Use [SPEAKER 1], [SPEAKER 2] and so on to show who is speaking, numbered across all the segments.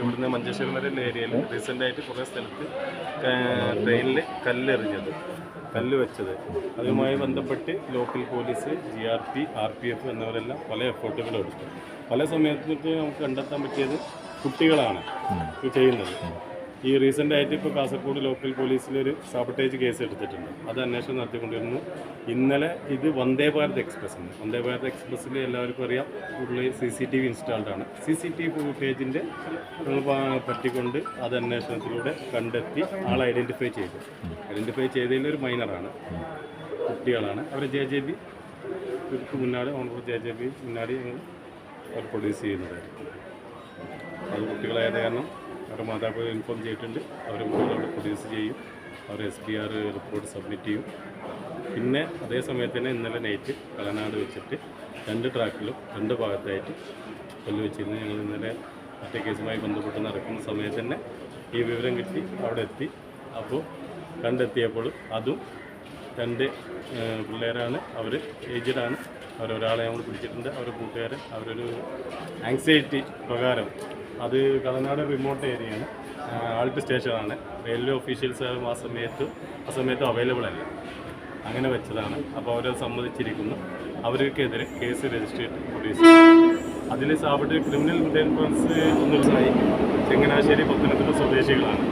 [SPEAKER 1] ഇവിടുന്ന് മഞ്ചേശ്വരം വരെ ഏരിയയിൽ റീസെൻ്റായിട്ട് കുറേ സ്ഥലത്ത് ട്രെയിനിൽ കല്ല് വെച്ചത് അതുമായി ബന്ധപ്പെട്ട് ലോക്കൽ പോലീസ്, GRP, RPF എന്നിവരെല്ലാം പല എഫേർട്ടുകളും എടുത്തു. പല സമയത്ത് നമുക്ക് കണ്ടെത്താൻ പറ്റിയത് കുട്ടികളാണ് ചെയ്യുന്നത്. ഈ റീസെൻ്റായിട്ട് ഇപ്പോൾ കാസർഗോഡ് ലോക്കൽ പോലീസിലൊരു സാബട്ടേജ് കേസ് എടുത്തിട്ടുണ്ട്. അത് അന്വേഷണം നടത്തിക്കൊണ്ടിരുന്നു. ഇന്നലെ ഇത് വന്ദേ ഭാരത് എക്സ്പ്രസ്സിൽ എല്ലാവർക്കും അറിയാം കൂടുതൽ CCTV ഇൻസ്റ്റാൾഡാണ്. CCTV ഫുട്ടേജിൻ്റെ പറ്റിക്കൊണ്ട് അത് അന്വേഷണത്തിലൂടെ കണ്ടെത്തി ആളെ ഐഡൻറ്റിഫൈ ചെയ്തതിൽ ഒരു മൈനറാണ്, കുട്ടികളാണ്. അവർ JJB മുന്നാടി ഓണർ JJB മുന്നാടി അവർ പ്രൊഡ്യൂസ് ചെയ്യുന്നതായിരിക്കും. അത് കുട്ടികളായത് കാരണം അവരുടെ മാതാപിതാക്കൾ ഇൻഫോം ചെയ്തിട്ടുണ്ട്. അവർ കുട്ടികളോട് പ്രൊഡ്യൂസ് ചെയ്യും. അവർ SBR റിപ്പോർട്ട് സബ്മിറ്റ് ചെയ്യും. പിന്നെ അതേ സമയത്ത് തന്നെ ഇന്നലെ നൈറ്റ് കളനാട് വെച്ചിട്ട് 2 ട്രാക്കിലും 2 ഭാഗത്തായിട്ട് കല്ല് വെച്ചിരുന്നു. ഞങ്ങൾ ഇന്നലെ മറ്റേ കേസുമായി ബന്ധപ്പെട്ട് നടക്കുന്ന സമയത്ത് തന്നെ ഈ വിവരം കിട്ടി, അവിടെ എത്തി. അപ്പോൾ കണ്ടെത്തിയപ്പോൾ അതും 2 പിള്ളേരാണ്. അവർ ഏജ്ഡാണ്. അവരൊരാളെ നമ്മൾ പിടിച്ചിട്ടുണ്ട്. അവരുടെ കൂട്ടുകാരൻ അവരൊരു ആങ്സൈറ്റി പ്രകാരം, അത് കളനാട് റിമോട്ട് ഏരിയയാണ്, ആൾട്ട് സ്റ്റേഷനാണ്. റെയിൽവേ ഓഫീഷ്യൽസ് ആ സമയത്ത് അവൈലബിൾ അല്ല, അങ്ങനെ വെച്ചതാണ്. അപ്പോൾ അവരത് സമ്മതിച്ചിരിക്കുന്നു. അവർക്കെതിരെ കേസ് രജിസ്റ്റർ ചെയ്ത് പ്രൊഡ്യൂസ് ചെയ്തു. അതിൽ സാബട്ട് ക്രിമിനൽ ഡിഫൻസ് 1 ദിവസമായി. ചങ്ങനാശ്ശേരി പത്തനംതിട്ട സ്വദേശികളാണ്.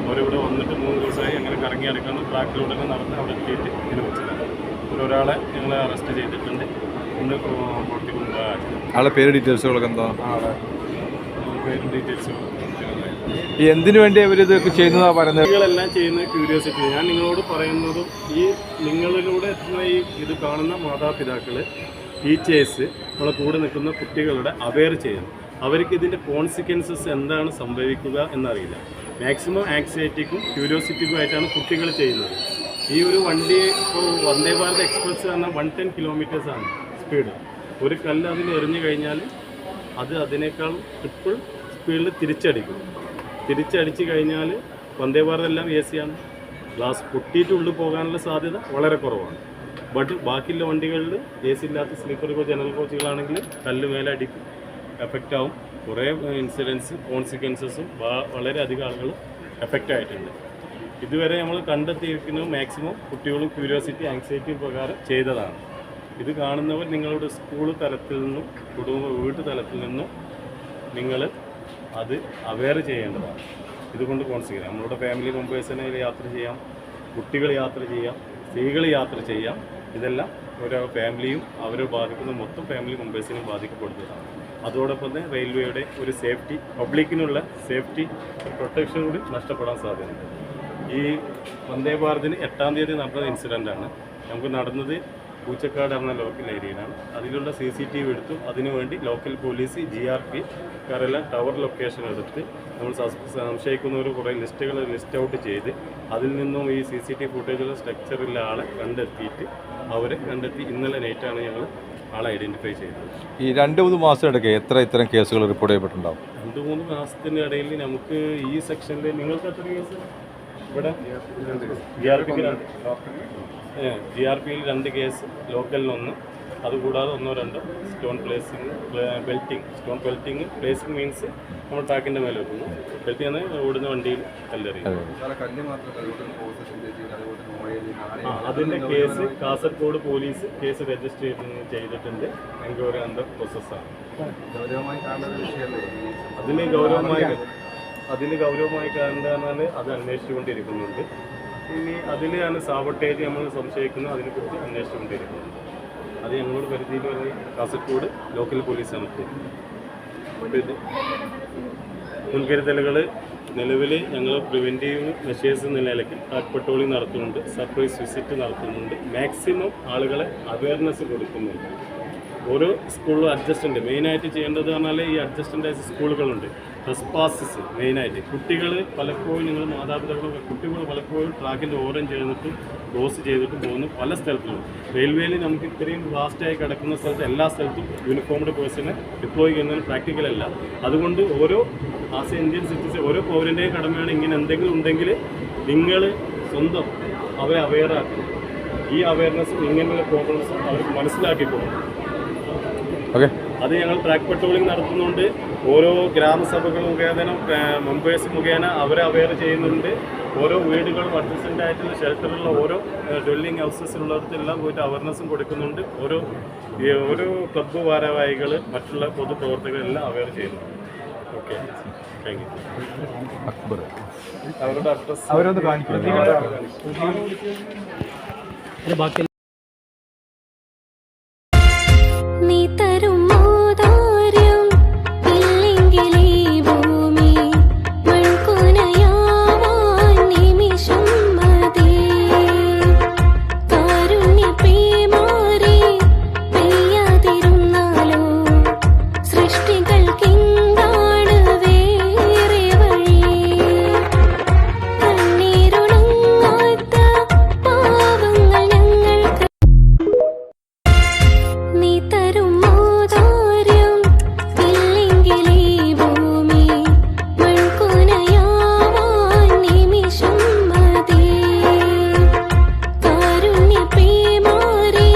[SPEAKER 1] അവരിവിടെ വന്നിട്ട് 3 ദിവസമായി അങ്ങനെ കറങ്ങി നടക്കുന്ന ട്രാക്കിലൂടെ നടന്ന് അവിടെ എത്തിയിട്ട് ഇങ്ങനെ വെച്ചതാണ്. ഒരാളെ ഞങ്ങൾ അറസ്റ്റ് ചെയ്തിട്ടുണ്ട്. ഇന്ന് കോടതി കൊണ്ടുപോകാൻ
[SPEAKER 2] ആളെ പേര് ഡീറ്റെയിൽസുകളൊക്കെ എന്താ?
[SPEAKER 1] പേരും ഡീറ്റെയിൽസുകളും
[SPEAKER 2] എന്തിനു വേണ്ടി അവരിതൊക്കെ ചെയ്യുന്നതാണ് പറയുന്നത്?
[SPEAKER 1] കുട്ടികളെല്ലാം ചെയ്യുന്ന ക്യൂരിയോസിറ്റി. ഞാൻ നിങ്ങളോട് പറയുന്നതും ഈ നിങ്ങളിലൂടെ എത്തുന്ന ഇത് കാണുന്ന മാതാപിതാക്കൾ, ടീച്ചേഴ്സ്, നമ്മളെ കൂടെ നിൽക്കുന്ന കുട്ടികളുടെ അവെയർ ചെയ്യുന്നു. അവർക്ക് ഇതിൻ്റെ കോൺസിക്വൻസസ് എന്താണ് സംഭവിക്കുക എന്നറിയില്ല. മാക്സിമം ആങ്സൈറ്റിക്കും ക്യൂരിയോസിറ്റിക്കും ആയിട്ടാണ് കുട്ടികൾ ചെയ്യുന്നത്. ഈ ഒരു വണ്ടി ഇപ്പോൾ വന്ദേ ഭാരത് എക്സ്പ്രസ് പറഞ്ഞാൽ 110 കിലോമീറ്റേഴ്സാണ് സ്പീഡ്. ഒരു കല്ല് അതിന് എറിഞ്ഞു കഴിഞ്ഞാൽ അത് അതിനേക്കാൾ ട്രിപ്പിൾ സ്പീഡിൽ തിരിച്ചടിച്ച് കഴിഞ്ഞാൽ വന്ദേ ഭാരത് എല്ലാം AC ആണ്. ഗ്ലാസ് പൊട്ടിയിട്ട് ഉള്ളിൽ പോകാനുള്ള സാധ്യത വളരെ കുറവാണ്. ബട്ട് ബാക്കിയുള്ള വണ്ടികളിൽ AC ഇല്ലാത്ത സ്ലീപ്പർ കോച്ച്, ജനറൽ കോച്ചുകളാണെങ്കിൽ കല്ല് മേലെ അടിക്കും, എഫക്റ്റ് ആവും. കുറേ ഇൻസിഡൻസ് കോൺസിക്വൻസസും വളരെയധികം ആളുകൾ എഫക്റ്റ് ആയിട്ടുണ്ട്. ഇതുവരെ നമ്മൾ കണ്ടെത്തിയിരിക്കുന്നത് മാക്സിമം കുട്ടികളും ക്യൂരിയോസിറ്റി, ആങ്സൈറ്റി പ്രകാരം ചെയ്തതാണ്. ഇത് കാണുന്നവർ നിങ്ങളുടെ സ്കൂൾ തലത്തിൽ നിന്നും വീട്ടു തലത്തിൽ നിന്നും നിങ്ങൾ അത് അവെയർ ചെയ്യേണ്ടതാണ്. ഇതുകൊണ്ട് കോൺസിക്വൻസ് നമ്മളുടെ ഫാമിലി മെമ്പേഴ്സിനെ യാത്ര ചെയ്യാം, കുട്ടികൾ യാത്ര ചെയ്യാം, സ്ത്രീകൾ യാത്ര ചെയ്യാം. ഇതെല്ലാം ഓരോ ഫാമിലിയും അവരെ ബാധിക്കുന്ന മൊത്തം ഫാമിലി മെമ്പേഴ്സിനെയും ബാധിക്കപ്പെടുന്നതാണ്. അതോടൊപ്പം തന്നെ റെയിൽവേയുടെ ഒരു സേഫ്റ്റി, പബ്ലിക്കിനുള്ള സേഫ്റ്റി പ്രൊട്ടക്ഷൻ കൂടി നഷ്ടപ്പെടാൻ സാധ്യതയുണ്ട്. ഈ വന്ദേ ഭാരതിന് 8-ാം തീയതി നടന്ന ഇൻസിഡൻ്റാണ്. നമുക്ക് നടന്നത് പൂച്ചക്കാട് എന്ന ലോക്കൽ ഏരിയയിലാണ്. അതിലുള്ള CCTV എടുത്തു. അതിനുവേണ്ടി ലോക്കൽ പോലീസ്, GRP കാരെല്ലാം ടവർ ലൊക്കേഷൻ എടുത്ത് നമ്മൾ സംശയിക്കുന്നവർ കുറേ ലിസ്റ്റ് ഔട്ട് ചെയ്ത് അതിൽ നിന്നും ഈ CCTV ഫുട്ടേജുള്ള സ്ട്രക്ചറുള്ള ആളെ കണ്ടെത്തി ഇന്നലെ നൈറ്റാണ് ഞങ്ങൾ ആളെ ഐഡൻറ്റിഫൈ ചെയ്തത്. ഈ
[SPEAKER 2] 2-3 മാസത്തിനിടയ്ക്ക് ഇത്തരം കേസുകൾ റിപ്പോർട്ട് ചെയ്യപ്പെട്ടിട്ടുണ്ടാവും?
[SPEAKER 1] 2-3 മാസത്തിൻ്റെ ഇടയിൽ നമുക്ക് ഈ സെക്ഷനിൽ നിങ്ങൾക്ക് എത്ര കേസ് ഇവിടെ? GRPയിൽ 2 കേസ്, ലോക്കലിൽ 1, അതുകൂടാതെ 1-2 സ്റ്റോൺ പെൽറ്റിങ്. പ്ലേസിങ് മീൻസ് നമ്മൾ ട്രാക്കിൻ്റെ മേലെ വെക്കുന്നു. പെൽറ്റിങ് ആണ് ഓടുന്ന വണ്ടിയിൽ കല്ലെറിയും. അതിൻ്റെ case Kasaragod police case register ചെയ്തിട്ടുണ്ട്. എൻക്വയറി അണ്ടർ പ്രോസസ്സാണ്. അതിന് ഗൗരവമായി കാണേണ്ടതെന്നാൽ അത് അന്വേഷിച്ചുകൊണ്ടിരിക്കുന്നുണ്ട്. ഇനി അതിലാണ് സാബട്ടേജ് നമ്മൾ സംശയിക്കുന്നത്, അതിനെക്കുറിച്ച് അന്വേഷിച്ചുകൊണ്ടിരിക്കുന്നുണ്ട്. അത് ഞങ്ങളോട് പരിധിയിൽ പറഞ്ഞ് കാസർഗോഡ് ലോക്കൽ പോലീസാണ്. മുൻകരുതലുകൾ നിലവിൽ ഞങ്ങൾ പ്രിവെൻറ്റീവ് മെഷേഴ്സ് നിലയിലേക്ക് ട്രാക്ക് പെട്രോളിംഗ് നടത്തുന്നുണ്ട്, സർപ്രൈസ് വിസിറ്റ് നടത്തുന്നുണ്ട്, മാക്സിമം ആളുകളെ അവയർനെസ് കൊടുക്കുന്നുണ്ട്. ഓരോ സ്കൂളിലും അഡ്ജസ്റ്റൻ്റ് മെയിനായിട്ട് ചെയ്യേണ്ടത് പറഞ്ഞാൽ ഈ അഡ്ജസ്റ്റൻ്റ് സ്കൂളുകളുണ്ട്. ട്രസ്പാസസ് മെയിനായിട്ട് കുട്ടികൾ പലപ്പോഴും നിങ്ങൾ മാതാപിതാക്കളൊക്കെ കുട്ടികൾ പലപ്പോഴും ട്രാക്കിൻ്റെ ഓറഞ്ച് ചെയ്തിട്ടും ക്രോസ് ചെയ്തിട്ടും പോകുന്നു പല സ്ഥലത്തും. റെയിൽവേയിൽ നമുക്ക് ഇത്രയും ഫാസ്റ്റായി കിടക്കുന്ന സ്ഥലത്ത് എല്ലാ സ്ഥലത്തും യൂണിഫോംഡ് പേഴ്സണെ ഡിപ്ലോയ് ചെയ്യുന്നതിന് പ്രാക്ടിക്കലല്ല. അതുകൊണ്ട് ഓരോ ആസ് എ ഇന്ത്യൻ സിറ്റിസൺ ഓരോ പൗരൻ്റെയും കടമയാണ് ഇങ്ങനെ എന്തെങ്കിലും ഉണ്ടെങ്കിൽ നിങ്ങൾ സ്വന്തം അവരെ അവെയറാക്കും. ഈ അവയർനെസ്സും ഇങ്ങനെയുള്ള പ്രോബ്ലംസും അവർക്ക് മനസ്സിലാക്കി കൊടുക്കും.
[SPEAKER 2] ഓക്കെ.
[SPEAKER 1] അത് ഞങ്ങൾ ട്രാക്ക് പെട്രോളിംഗ് നടത്തുന്നുണ്ട്. ഓരോ ഗ്രാമസഭകൾ മുഖേന മെമ്പേഴ്സ് മുഖേന അവരെ അവെയർ ചെയ്യുന്നുണ്ട്. ഓരോ വീടുകളും അഡ്ജസ്റ്റൻ്റ് ആയിട്ടുള്ള ഷെൽട്ടറുള്ള ഓരോ ഡ്വെല്ലിംഗ് ഹൗസസിലുള്ളടത്തെല്ലാം പോയിട്ട് അവയർനെസ്സും കൊടുക്കുന്നുണ്ട്. ഓരോ ക്ലബ്ബ് ഭാരവാഹികൾ മറ്റുള്ള പൊതുപ്രവർത്തകരെല്ലാം അവെയർ ചെയ്യുന്നുണ്ട്. Okay, thank you.
[SPEAKER 2] അക്ബർ
[SPEAKER 1] അവരുടെ അഡ്രസ്
[SPEAKER 2] അവരൊന്ന് കാണിക്കുന്നു.
[SPEAKER 3] നീ തരും മോദാര്യം ഇല്ലെങ്കിലീ ഭൂമി മൺകുനയാവാൻ നിമിഷം മതി. കാരുണ്യപേമാരി പെയ്യാതിരുന്നാലോ സൃഷ്ടികൾക്കെന്താണ് വേറെ വഴി? കണ്ണീരുണങ്ങാത്ത പാവങ്ങൾ ഞങ്ങൾക്ക് നീ തരും മോദാര്യം ഇല്ലെങ്കിലീ ഭൂമി മൺകുനയാവാൻ നിമിഷം മതി. കാരുണ്യപേമാരി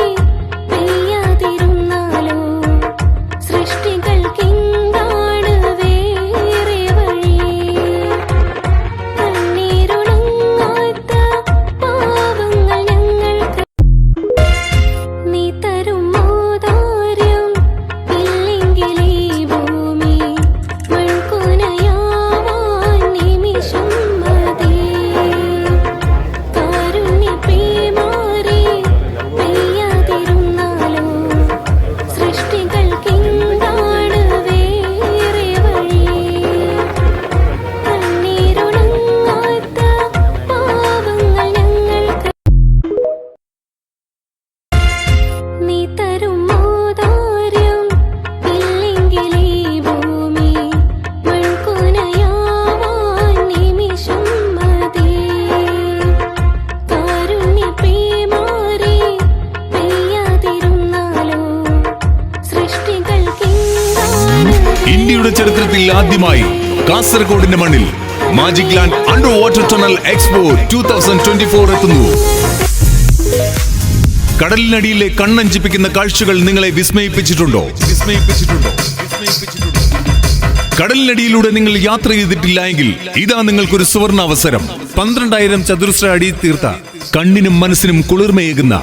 [SPEAKER 3] പെയ്യാതിരുന്നാലോ സൃഷ്ടികൾക്കെന്താണ് വേറെ വഴി? കണ്ണീരുണങ്ങാത്ത പാവങ്ങൾ ഞങ്ങൾക്ക് നീ തരും മോദാര്യം ഇല്ലെങ്കിലീ ഭൂമി മൺകുനയാവാൻ നിമിഷം മതി. കാരുണ്യപേമാരി പെയ്യാതിരുന്നാലോ സൃഷ്ടികൾക്കെന്താണ് വേറെ വഴി? കണ്ണീരുണങ്ങാത്ത പാവങ്ങൾ ഞങ്ങൾക്ക് നീ തരും മോദാര്യം ഇല്ലെങ്കിലീ ഭൂമി മൺകുനയാവാൻ നിമിഷം മതി. കാരുണ്യപേമാരി പെയ്യാതിരുന്നാലോ സൃഷ്ടികൾക്കെന്താണ്
[SPEAKER 4] ഇന്ത്യയുടെ ചരിത്രത്തിൽ ആദ്യമായി കാസർഗോഡിന്റെ മണ്ണിൽ magic land under water tunnel expo 2024 എത്തുന്നു. കടലിനടിയിലെ കണ്ണഞ്ചിപ്പിക്കുന്ന കാഴ്ചകൾ നിങ്ങളെ വിസ്മയിപ്പിച്ചിട്ടുണ്ടോ? കടലിനടിയിലൂടെ നിങ്ങൾ യാത്ര ചെയ്തിട്ടില്ല എങ്കിൽ ഇതാ നിങ്ങൾക്കൊരു സുവർണ അവസരം. 12,000 ചതുരശ്ര അടി തീർത്ത കണ്ണിനും മനസ്സിനും കുളിർമയേകുന്ന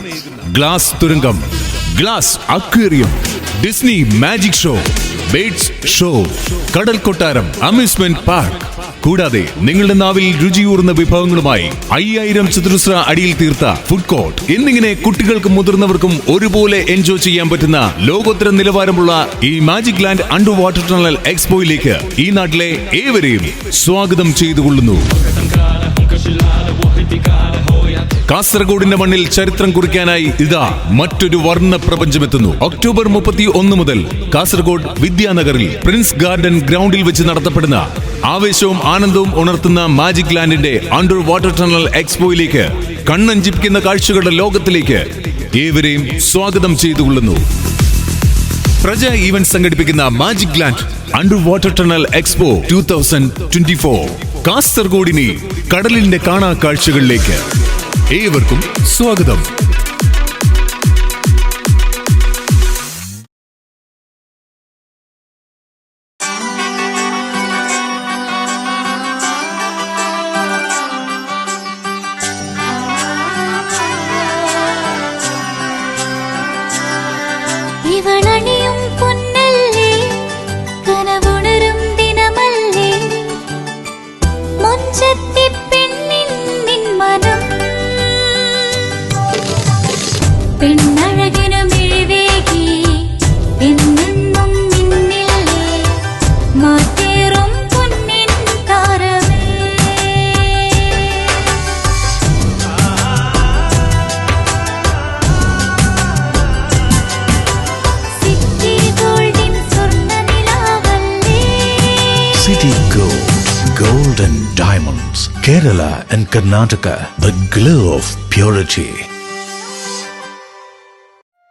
[SPEAKER 4] ഗ്ലാസ് തുരങ്കം, glass aquarium, Disney magic show, birds show, കടൽ കൊട്ടാരം, അമ്യൂസ്മെന്റ് പാർക്ക്, കൂടാതെ നിങ്ങളുടെ നാവിൽ രുചിയൂർന്ന വിഭവങ്ങളുമായി 5,000 ചതുരശ്ര അടിയിൽ തീർത്ത ഫുഡ് കോർട്ട് എന്നിങ്ങനെ കുട്ടികൾക്കും മുതിർന്നവർക്കും ഒരുപോലെ എൻജോയ് ചെയ്യാൻ പറ്റുന്ന ലോകോത്തര നിലവാരമുള്ള ഈ magic land under water tunnel എക്സ്പോയിലേക്ക് ഈ നാട്ടിലെ ഏവരെയും സ്വാഗതം ചെയ്തുകൊള്ളുന്നു. കാസർഗോഡിന്റെ മണ്ണിൽ ചരിത്രം കുറിക്കാനായി ഇതാ മറ്റൊരു വർണ്ണ പ്രപഞ്ചമെത്തുന്നു. ഒക്ടോബർ 31 മുതൽ കാസർഗോഡ് വിദ്യാനഗറിൽ പ്രിൻസ് ഗാർഡൻ ഗ്രൗണ്ടിൽ വെച്ച് നടത്തപ്പെടുന്ന ആവേശവും ആനന്ദവും ഉണർത്തുന്ന മാജിക് ലാൻഡിന്റെ അണ്ടർ വാട്ടർ ടണൽ എക്സ്പോയിലേക്ക്, കണ്ണഞ്ചിപ്പിക്കുന്ന കാഴ്ചകളുടെ ലോകത്തിലേക്ക് ഏവരെയും സ്വാഗതം ചെയ്തുകൊള്ളുന്നു. പ്രജ ഈവന്റ് സംഘടിപ്പിക്കുന്ന magic land under water tunnel expo 2024 കാസർഗോഡിനെ കടലിന്റെ കാണാ കാഴ്ചകളിലേക്ക് ഏവർക്കും സ്വാഗതം.
[SPEAKER 3] ഇവളണിയും പൊന്നല്ലേ കനവുണരും ദിനമല്ലേ മുഞ്ചത്തി പെണ്ണിൻ നിൻ മനം പെണ്ണഴകിനു മിഴിവേകി എന്നെന്നും നിന്നില്ലേ മാറ്റേറും പൊന്നിൻ താരമേ സിറ്റി ഗോൾഡിൻ സ്വർണ്ണനിലാവല്ലേ
[SPEAKER 5] City Gold, Gold and Diamonds, Kerala and Karnataka, the glow of purity.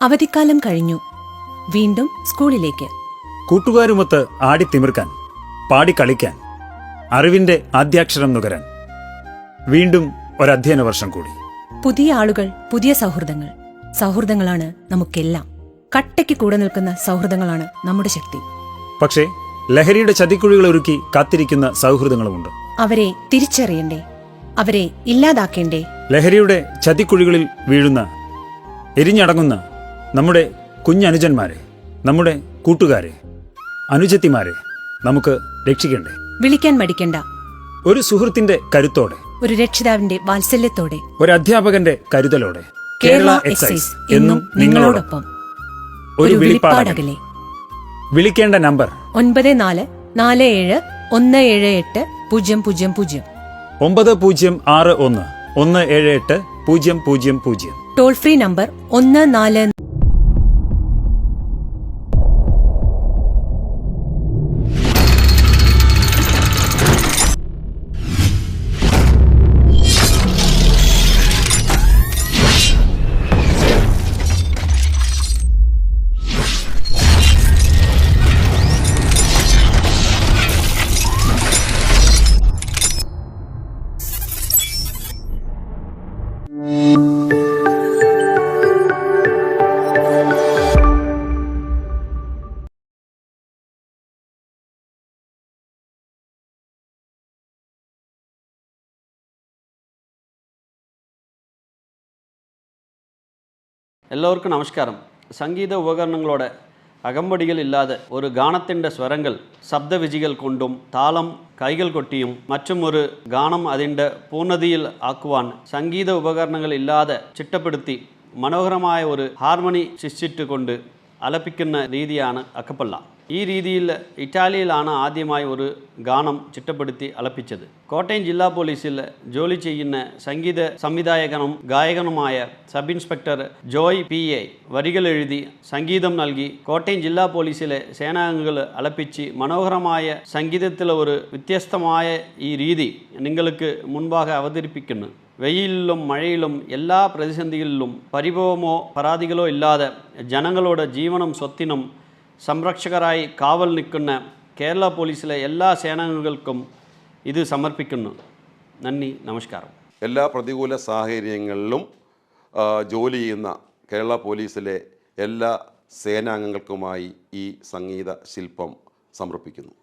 [SPEAKER 6] അവധിക്കാലം കഴിഞ്ഞു. വീണ്ടും സ്കൂളിലേക്ക്.
[SPEAKER 7] കൂട്ടുകാരുമൊത്ത് ആടിത്തിമിർക്കാൻ, പാടിക്കളിക്കാൻ, അറിവിന്റെ ആദ്യാക്ഷരം നുകരാൻ. വീണ്ടും ഒരധ്യയന വർഷം കൂടി.
[SPEAKER 6] പുതിയ ആളുകൾ, പുതിയ സൗഹൃദങ്ങൾ. സൗഹൃദങ്ങളാണ് നമുക്കെല്ലാം. കട്ടയ്ക്ക് കൂടെ നിൽക്കുന്ന സൗഹൃദങ്ങളാണ് നമ്മുടെ ശക്തി.
[SPEAKER 7] പക്ഷേ ലഹരിയുടെ ചതിക്കുഴികൾ ഒരുക്കി കാത്തിരിക്കുന്ന സൗഹൃദങ്ങളുമുണ്ട്.
[SPEAKER 6] അവരെ തിരിച്ചറിയണ്ടേ? അവരെ ഇല്ലാതാക്കേണ്ടേ?
[SPEAKER 7] ലഹരിയുടെ ചതിക്കുഴികളിൽ വീഴുന്ന, എരിഞ്ഞടങ്ങുന്ന നമ്മുടെ കുഞ്ഞനുജന്മാരെ, നമ്മുടെ കൂട്ടുകാരെ, അനുജത്തിമാരെ നമുക്ക് രക്ഷിക്കണ്ടേ?
[SPEAKER 6] വിളിക്കാൻ മടിക്കണ്ട.
[SPEAKER 7] ഒരു സുഹൃത്തിന്റെ കരുത്തോടെ,
[SPEAKER 6] ഒരു രക്ഷിതാവിന്റെ വാത്സല്യത്തോടെ,
[SPEAKER 7] ഒരു അധ്യാപകന്റെ കരുതലോടെ
[SPEAKER 6] കേരള എക്സൈസ് എന്നും നിങ്ങളോടൊപ്പം.
[SPEAKER 7] ഒരു
[SPEAKER 6] വിളിപ്പാടകലെ.
[SPEAKER 7] വിളിക്കേണ്ട നമ്പർ
[SPEAKER 6] 9447780000.
[SPEAKER 7] 9061 178 0000.
[SPEAKER 6] Toll free number 14.
[SPEAKER 8] എല്ലാവർക്കും നമസ്കാരം. സംഗീത ഉപകരണങ്ങളോടെ അകമ്പടികളില്ലാതെ ഒരു ഗാനത്തിൻ്റെ സ്വരങ്ങൾ ശബ്ദവിജികൾ കൊണ്ടും താളം കൈകൾ കൊട്ടിയും മറ്റും ഒരു ഗാനം അതിൻ്റെ പൂർണ്ണതയിൽ ആക്കുവാൻ സംഗീത ഉപകരണങ്ങൾ ഇല്ലാതെ ചിട്ടപ്പെടുത്തി മനോഹരമായ ഒരു ഹാർമണി സൃഷ്ടിച്ചുകൊണ്ട് ആലപിക്കുന്ന രീതിയാണ് അക്കപ്പല്ല. ഈ രീതിയിൽ ഇറ്റാലിയിലാണ് ആദ്യമായി ഒരു ഗാനം ചിട്ടപ്പെടുത്തി ആലപിച്ചത്. കോട്ടയം ജില്ലാ പോലീസിൽ ജോലി ചെയ്യുന്ന സംഗീത സംവിധായകനും ഗായകനുമായ സബ് ഇൻസ്പെക്ടർ ജോയ് PA വരികൾ എഴുതി സംഗീതം നൽകി കോട്ടയം ജില്ലാ പോലീസിലെ സേനാംഗങ്ങൾ ആലപിച്ച് മനോഹരമായ സംഗീതത്തിലെ ഒരു വ്യത്യസ്തമായ ഈ രീതി നിങ്ങൾക്ക് മുൻപാകെ അവതരിപ്പിക്കുന്നു. വെയിലിലും മഴയിലും എല്ലാ പ്രതിസന്ധികളിലും പരിഭവമോ പരാതികളോ ഇല്ലാതെ ജനങ്ങളുടെ ജീവനും സ്വത്തിനും സംരക്ഷകരായി കാവൽ നിൽക്കുന്ന കേരള പോലീസിലെ എല്ലാ സേനാംഗങ്ങൾക്കും ഇത് സമർപ്പിക്കുന്നു. നന്ദി, നമസ്കാരം.
[SPEAKER 9] എല്ലാ പ്രതികൂല സാഹചര്യങ്ങളിലും ജോലി ചെയ്യുന്ന കേരള പോലീസിലെ എല്ലാ സേനാംഗങ്ങൾക്കുമായി ഈ സംഗീത ശില്പം സമർപ്പിക്കുന്നു.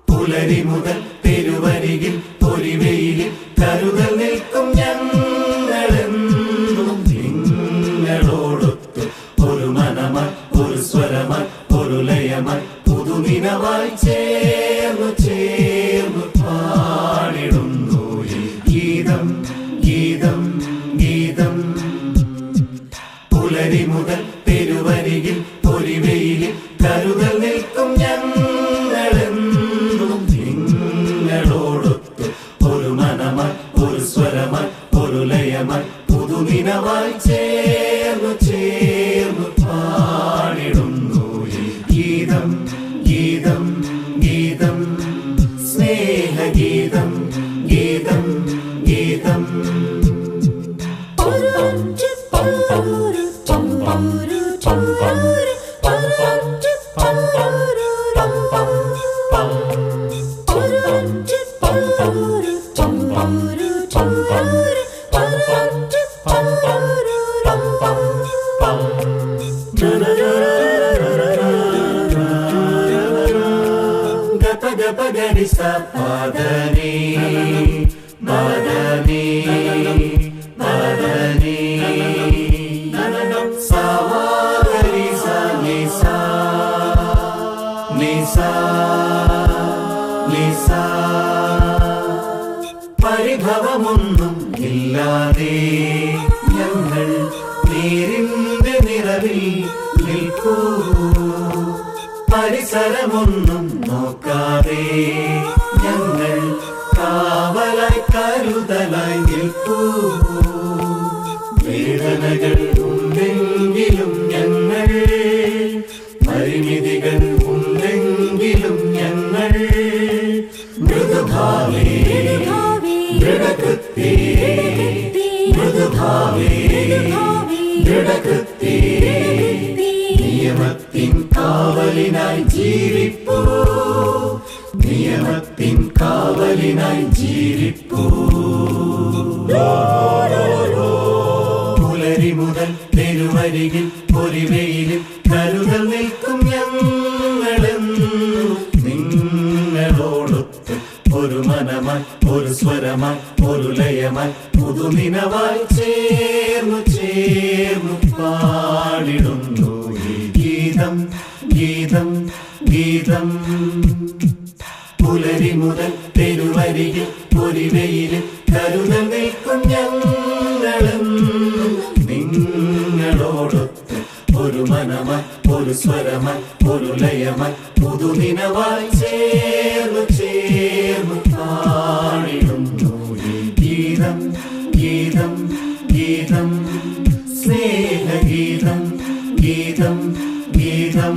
[SPEAKER 10] പുലരി മുതൽ തെരുവരികിൽ പൊരിവെയിലിൽ കരുതൽ നിൽക്കും ഞങ്ങളെന്നും നിങ്ങളോടൊത്ത് ഒരു മനമായി ഒരു സ്വരമായി ഒരു ലയമായി പുതുനിനവായി ചേർന്നു ചേർന്നു പാടിടുന്നു ഈ ഗീതം ഗീതം ഗീതം. പുലരി മുതൽ തെരുവരികിൽ പൊരിവെയിലിൽ കരുതൽ നിൽക്കും ഞങ്ങളെന്നും നിങ്ങളോടൊത്ത് ഒരു മനമായി ഒരു സ്വരമായി ഒരു ലയമായി പുതുനിനവായി ചേർന്നു ചേർന്നു പാടിടുന്നു ഈ ഗീതം ഗീതം ഗീതം. സ്നേഹഗീതം ഗീതം ഗീതം. గపగపగరి సపదని మదని మదని సవాగరి సనిసా నిసా నిసా. പരിഭവമൊന്നും ഇല്ലാതെ ഞങ്ങൾ നീരിന്റെ നിറവിൽ നിൽക്കൂ. പരിസരമൊന്നും നോക്കാതെ ഞങ്ങൾ കാവലായി കരുതലായി നിൽക്കൂ. വേദ വേദനകൾ ഉണ്ടെങ്കിലും ഞങ്ങൾ, പരിമിതികൾ ഉണ്ടെങ്കിലും ഞങ്ങൾ മൃദുഭാവേ ദൃഢകൃത്യേ, മൃദുഭാവേ ദൃഢകൃത്യേ, നിയമത്തിൻ കാവലിനായി ജീവിപ്പൂ, നിയമത്തിൻ കാവലിനായി ജീവിപ്പൂ. പുലരി മുതൽ തെരുവരികിൽ പൊരിവെയിലും കരുതൽ നിൽക്കും ഞങ്ങളെന്നും, നിങ്ങളോടൊത്ത് ഒരു മനമായി, ഒരു സ്വരമായി, ഒരു ലയമായി, പുതുനിനവായി ചേർന്നു ചേർന്നു പാടിടുന്നു ഈ ഗീതം ഗീതം ഗീതം. പുലരി മുതൽ തെരുവരികിൽ പൊരിവെയിലും കരുതൽ നിൽക്കും ഞങ്ങളെന്നും, നിങ്ങളോടൊത്ത് ഒരു മനമായി, ഒരു സ്വരമായി, ഒരു ലയമായി, പുതുനിനവായി ചേർന്നു ചേർന്നു പാടിടുന്നു ഈ ഗീതം ഗീതം ഗീതം. സ്നേഹഗീതം ഗീതം ഗീതം.